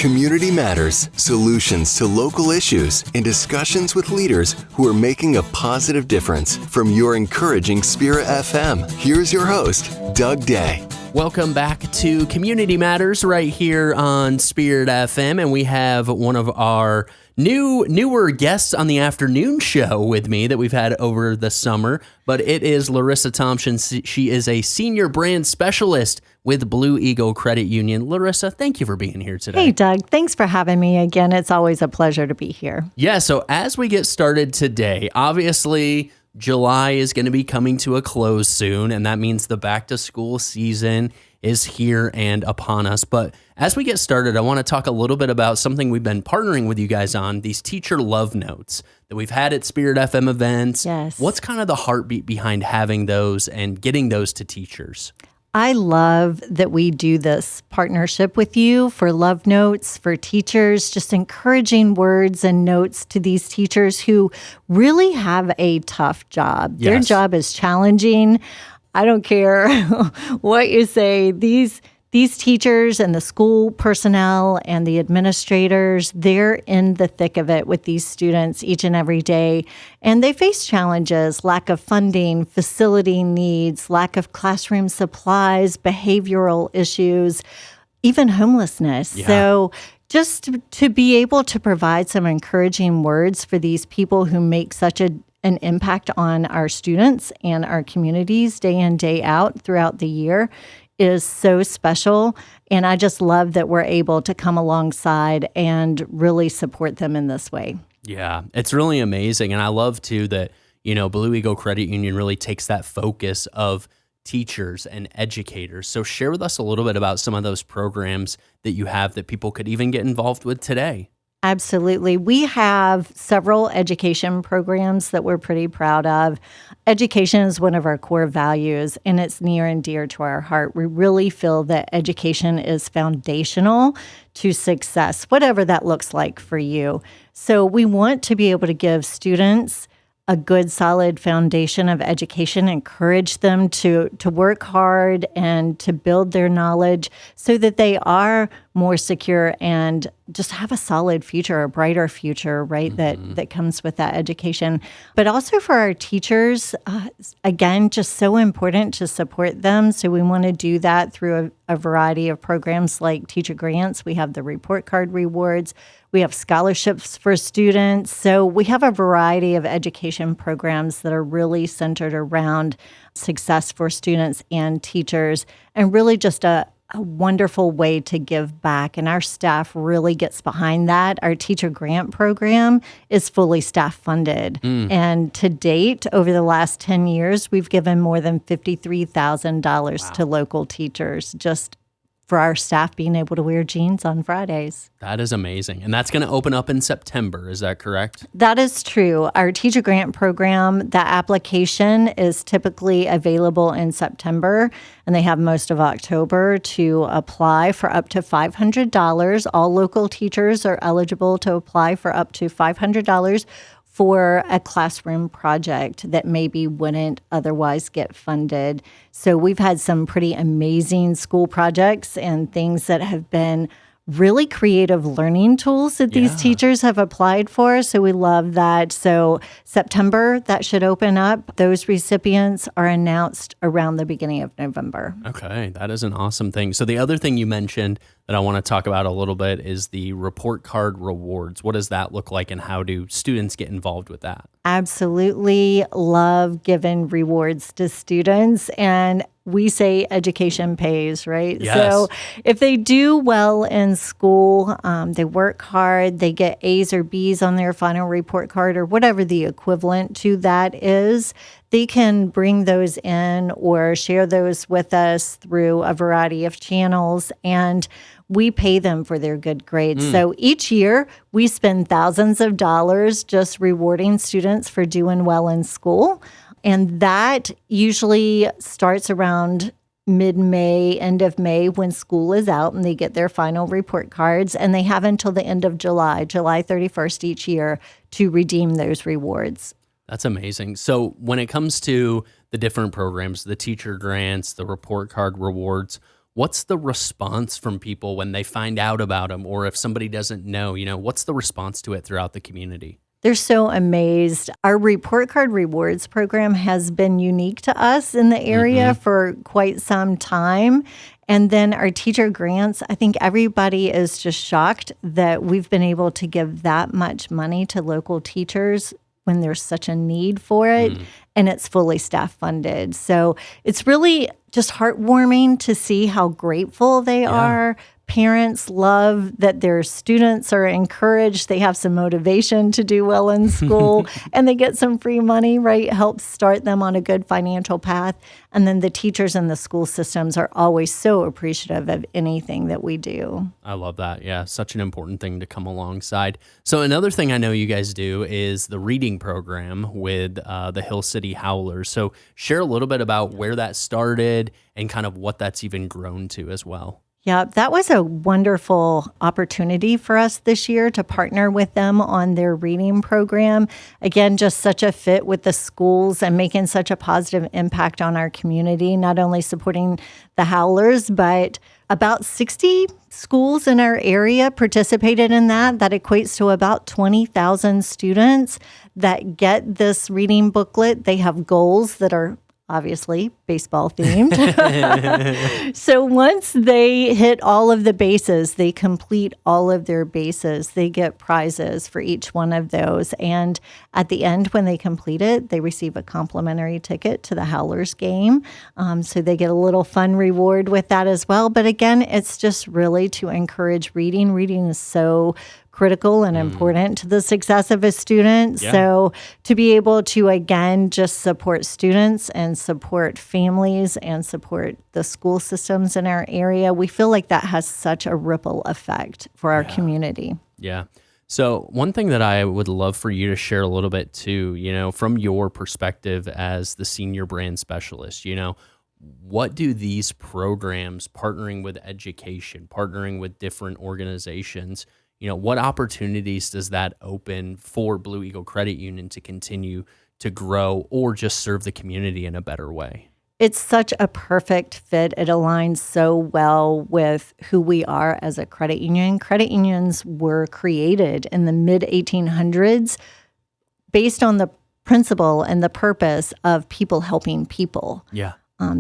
Community Matters, solutions to local issues, and discussions with leaders who are making a positive difference. From your encouraging Spirit FM, here's your host, Doug Day. Welcome back to Community Matters right here on Spirit FM, and we have one of our newer guests on the afternoon show with me that we've had over the summer, but it is Laurissa Thompson. She is a senior brand specialist with Blue Eagle Credit Union. Laurissa, thank you for being here today. Hey, Doug. Thanks for having me again. It's always a pleasure to be here. Yeah, so as we get started today, obviously July is going to be coming to a close soon, and that means the back-to-school season is here and upon us. But as we get started, I want to talk a little bit about something we've been partnering with you guys on, these teacher love notes that we've had at Spirit FM events. Yes. What's kind of the heartbeat behind having those and getting those to teachers? I love that we do this partnership with you for love notes for teachers, just encouraging words and notes to these teachers who really have a tough job. Yes. Their job is challenging. I don't care what you say. These teachers and the school personnel and the administrators, they're in the thick of it with these students each and every day. And they face challenges, lack of funding, facility needs, lack of classroom supplies, behavioral issues, even homelessness. Yeah. So just to be able to provide some encouraging words for these people who make such an impact on our students and our communities day in, day out throughout the year is so special. And I just love that we're able to come alongside and really support them in this way. Yeah, it's really amazing. And I love, too, that, Blue Eagle Credit Union really takes that focus of teachers and educators. So share with us a little bit about some of those programs that you have that people could even get involved with today. Absolutely. We have several education programs that we're pretty proud of. Education is one of our core values, and it's near and dear to our heart. We really feel that education is foundational to success, whatever that looks like for you. So we want to be able to give students a good, solid foundation of education, encourage them to work hard and to build their knowledge so that they are more secure and just have a solid future, a brighter future, right, that comes with that education. But also for our teachers, again, just so important to support them. So we want to do that through a variety of programs like teacher grants. We have the report card rewards. We have scholarships for students. So we have a variety of education programs that are really centered around success for students and teachers, and really just a wonderful way to give back. And our staff really gets behind that. Our teacher grant program is fully staff funded. And to date, over the last 10 years, we've given more than $53,000 to local teachers just for our staff being able to wear jeans on Fridays. That is amazing. And that's going to open up in September. Is that correct? That is true. Our teacher grant program, that application is typically available in September, and they have most of October to apply for up to $500. All local teachers are eligible to apply for up to $500 for a classroom project that maybe wouldn't otherwise get funded. So we've had some pretty amazing school projects and things that have been really creative learning tools that these teachers have applied for. So we love that. So September, that should open up. Those recipients are announced around the beginning of November. Okay, that is an awesome thing. So the other thing you mentioned that I want to talk about a little bit is the report card rewards. What does that look like and how do students get involved with that? Absolutely love giving rewards to students, and we say education pays, right? Yes. So if they do well in school, they work hard, they get A's or B's on their final report card or whatever the equivalent to that is, they can bring those in or share those with us through a variety of channels, and we pay them for their good grades. So each year, we spend thousands of dollars just rewarding students for doing well in school. And that usually starts around mid-May, end of May, when school is out and they get their final report cards. And they have until the end of July 31st each year, to redeem those rewards. That's amazing. So when it comes to the different programs, the teacher grants, the report card rewards, what's the response from people when they find out about them, or if somebody doesn't know, what's the response to it throughout the community? They're so amazed. Our report card rewards program has been unique to us in the area for quite some time. And then our teacher grants, I think everybody is just shocked that we've been able to give that much money to local teachers when there's such a need for it, and it's fully staff funded. So it's really just heartwarming to see how grateful they are. Parents love that their students are encouraged. They have some motivation to do well in school, and they get some free money, right? Helps start them on a good financial path. And then the teachers and the school systems are always so appreciative of anything that we do. I love that. Yeah, such an important thing to come alongside. So another thing I know you guys do is the reading program with the Hill City Howlers. So share a little bit about where that started and kind of what that's even grown to as well. Yeah, that was a wonderful opportunity for us this year to partner with them on their reading program. Again, just such a fit with the schools and making such a positive impact on our community, not only supporting the Howlers, but about 60 schools in our area participated in that. That equates to about 20,000 students that get this reading booklet. They have goals that are obviously baseball themed. So once they hit all of the bases, they complete all of their bases, they get prizes for each one of those. And at the end, when they complete it, they receive a complimentary ticket to the Howlers game. So they get a little fun reward with that as well. But again, it's just really to encourage reading. Reading is so critical and important to the success of a student. Yeah. So to be able to, again, just support students and support families and support the school systems in our area, we feel like that has such a ripple effect for our community. Yeah. So one thing that I would love for you to share a little bit too, from your perspective as the senior brand specialist, what do these programs, partnering with education, partnering with different organizations, what opportunities does that open for Blue Eagle Credit Union to continue to grow or just serve the community in a better way? It's such a perfect fit. It aligns so well with who we are as a credit union. Credit unions were created in the mid-1800s based on the principle and the purpose of people helping people. Yeah.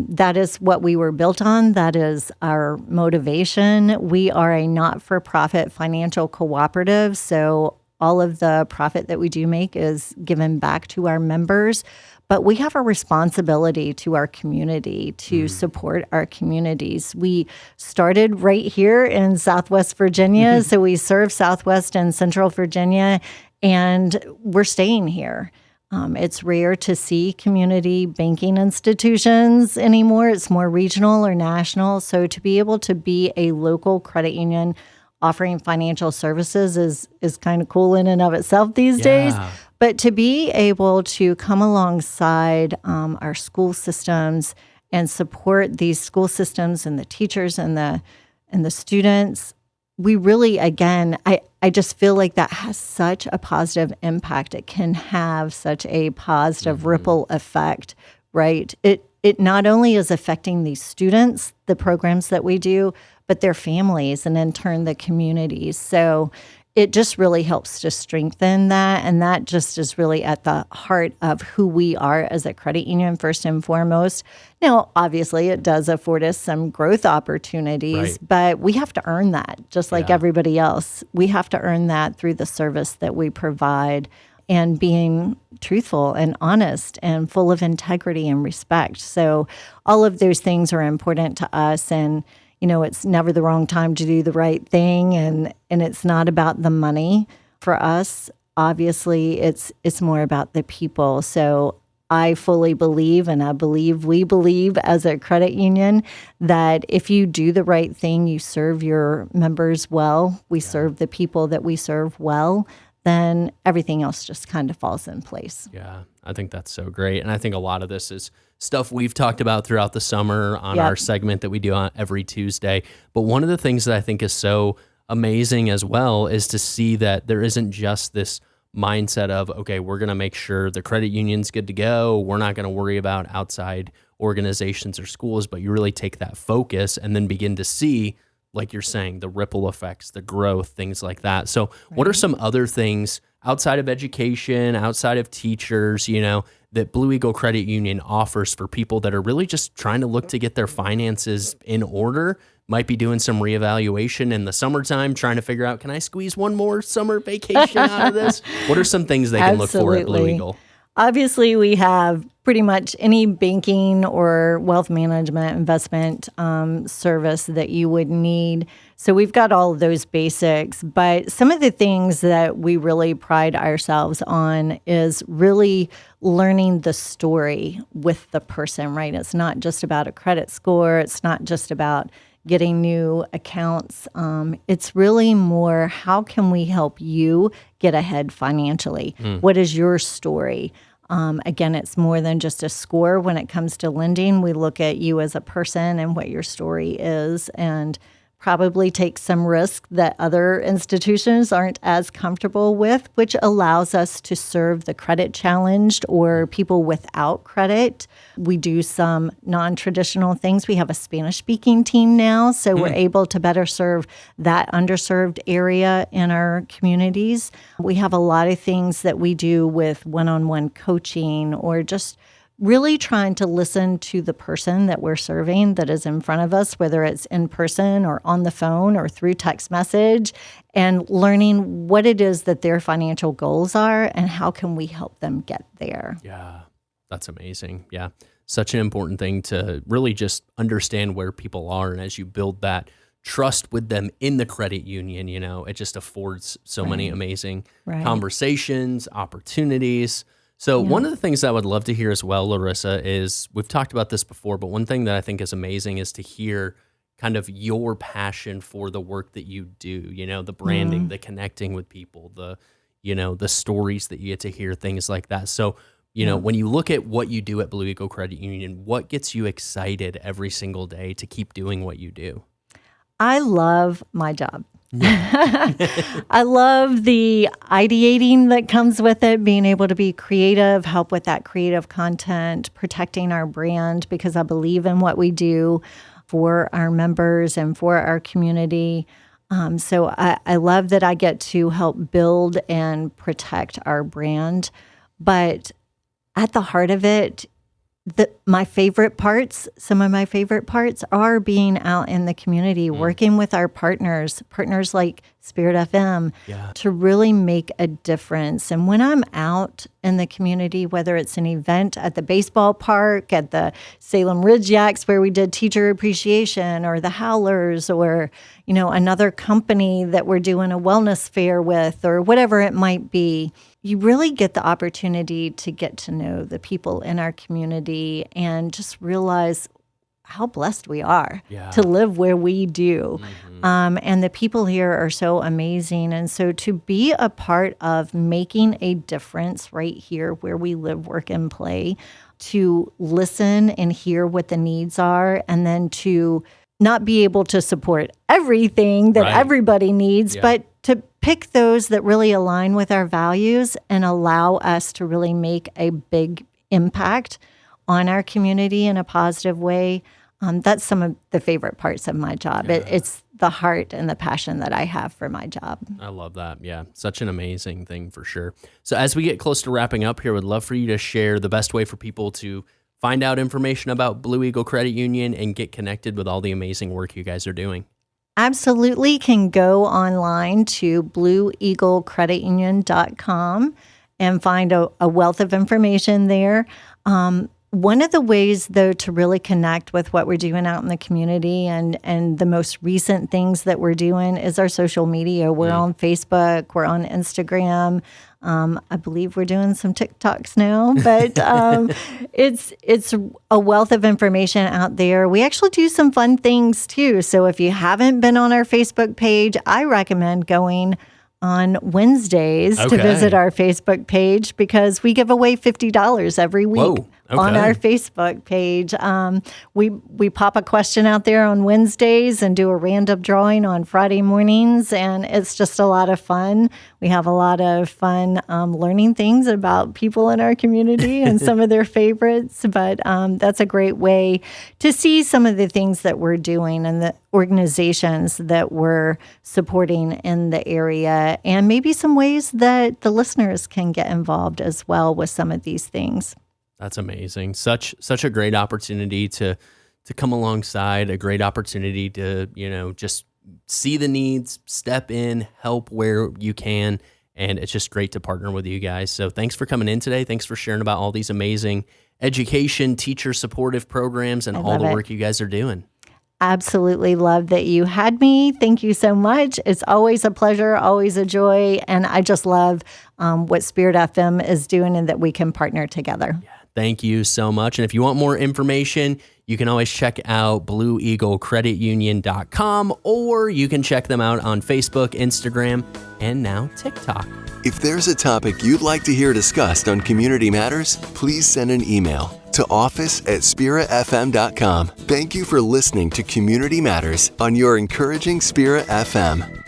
That is what we were built on. That is our motivation. We are a not-for-profit financial cooperative, so all of the profit that we do make is given back to our members. But we have a responsibility to our community to support our communities. We started right here in Southwest Virginia, so we serve Southwest and Central Virginia, and we're staying here. It's rare to see community banking institutions anymore. It's more regional or national. So to be able to be a local credit union offering financial services is kind of cool in and of itself these days. But to be able to come alongside our school systems and support these school systems and the teachers and the students, we really, again, I just feel like that has such a positive impact. It can have such a positive ripple effect, right? It not only is affecting these students, the programs that we do, but their families and in turn the communities. So it just really helps to strengthen that. And that just is really at the heart of who we are as a credit union, first and foremost. Now, obviously, it does afford us some growth opportunities, but we have to earn that, just like everybody else. We have to earn that through the service that we provide and being truthful and honest and full of integrity and respect. So all of those things are important to us. And it's never the wrong time to do the right thing, and it's not about the money for us. Obviously, it's more about the people. So I fully believe, and I believe we believe as a credit union, that if you do the right thing, you serve your members well, we serve the people that we serve well, then everything else just kind of falls in place. Yeah, I think that's so great. And I think a lot of this is stuff we've talked about throughout the summer on our segment that we do on every Tuesday. But one of the things that I think is so amazing as well is to see that there isn't just this mindset of, okay, we're going to make sure the credit union's good to go. We're not going to worry about outside organizations or schools, but you really take that focus and then begin to see, like you're saying, the ripple effects, the growth, things like that. So what are some other things outside of education, outside of teachers, that Blue Eagle Credit Union offers for people that are really just trying to look to get their finances in order, might be doing some reevaluation in the summertime, trying to figure out, can I squeeze one more summer vacation out of this? What are some things they can look for at Blue Eagle? Obviously, we have pretty much any banking or wealth management investment service that you would need. So we've got all of those basics. But some of the things that we really pride ourselves on is really learning the story with the person, right? It's not just about a credit score. It's not just about getting new accounts. It's really more, how can we help you get ahead financially? What is your story? Again, it's more than just a score. When it comes to lending, we look at you as a person and what your story is, and probably take some risk that other institutions aren't as comfortable with, which allows us to serve the credit challenged or people without credit. We do some non-traditional things. We have a Spanish-speaking team now, so we're able to better serve that underserved area in our communities. We have a lot of things that we do with one-on-one coaching, or just really trying to listen to the person that we're serving that is in front of us, whether it's in person or on the phone or through text message, and learning what it is that their financial goals are and how can we help them get there. Yeah, that's amazing. Yeah, such an important thing to really just understand where people are. And as you build that trust with them in the credit union, it just affords so many amazing conversations, opportunities. So one of the things I would love to hear as well, Laurissa, is, we've talked about this before, but one thing that I think is amazing is to hear kind of your passion for the work that you do, the branding, the connecting with people, the stories that you get to hear, things like that. So, when you look at what you do at Blue Eagle Credit Union, what gets you excited every single day to keep doing what you do? I love my job. I love the ideating that comes with it, being able to be creative, help with that creative content, protecting our brand, because I believe in what we do for our members and for our community. So I love that I get to help build and protect our brand. But at the heart of it, some of my favorite parts are being out in the community, working with our partners like Spirit FM, to really make a difference. And when I'm out in the community, whether it's an event at the baseball park, at the Salem Ridge Yaks where we did teacher appreciation, or the Howlers, or another company that we're doing a wellness fair with, or whatever it might be, you really get the opportunity to get to know the people in our community and just realize how blessed we are to live where we do. And the people here are so amazing. And so to be a part of making a difference right here where we live, work, and play, to listen and hear what the needs are, and then to not be able to support everything that everybody needs, but to pick those that really align with our values and allow us to really make a big impact on our community in a positive way. That's some of the favorite parts of my job. It's the heart and the passion that I have for my job. I love that. Yeah, such an amazing thing for sure. So as we get close to wrapping up here, would love for you to share the best way for people to find out information about Blue Eagle Credit Union and get connected with all the amazing work you guys are doing. Absolutely. Can go online to blueeaglecreditunion.com and find a wealth of information there. One of the ways, though, to really connect with what we're doing out in the community and the most recent things that we're doing is our social media. We're on Facebook, we're on Instagram. I believe we're doing some TikToks now, but it's a wealth of information out there. We actually do some fun things too. So if you haven't been on our Facebook page, I recommend going on Wednesdays to visit our Facebook page, because we give away $50 every week. Whoa. on our Facebook page. We pop a question out there on Wednesdays and do a random drawing on Friday mornings, and it's just a lot of fun. We have a lot of fun learning things about people in our community and some of their favorites, but that's a great way to see some of the things that we're doing and the organizations that we're supporting in the area, and maybe some ways that the listeners can get involved as well with some of these things. That's amazing. Such a great opportunity to come alongside, a great opportunity to, just see the needs, step in, help where you can. And it's just great to partner with you guys. So thanks for coming in today. Thanks for sharing about all these amazing education, teacher supportive programs and all the work you guys are doing. Absolutely love that you had me. Thank you so much. It's always a pleasure, always a joy. And I just love what Spirit FM is doing and that we can partner together. Yeah, thank you so much. And if you want more information, you can always check out BlueEagleCreditUnion.com, or you can check them out on Facebook, Instagram, and now TikTok. If there's a topic you'd like to hear discussed on Community Matters, please send an email to office@spiritfm.com. Thank you for listening to Community Matters on your encouraging Spirit FM.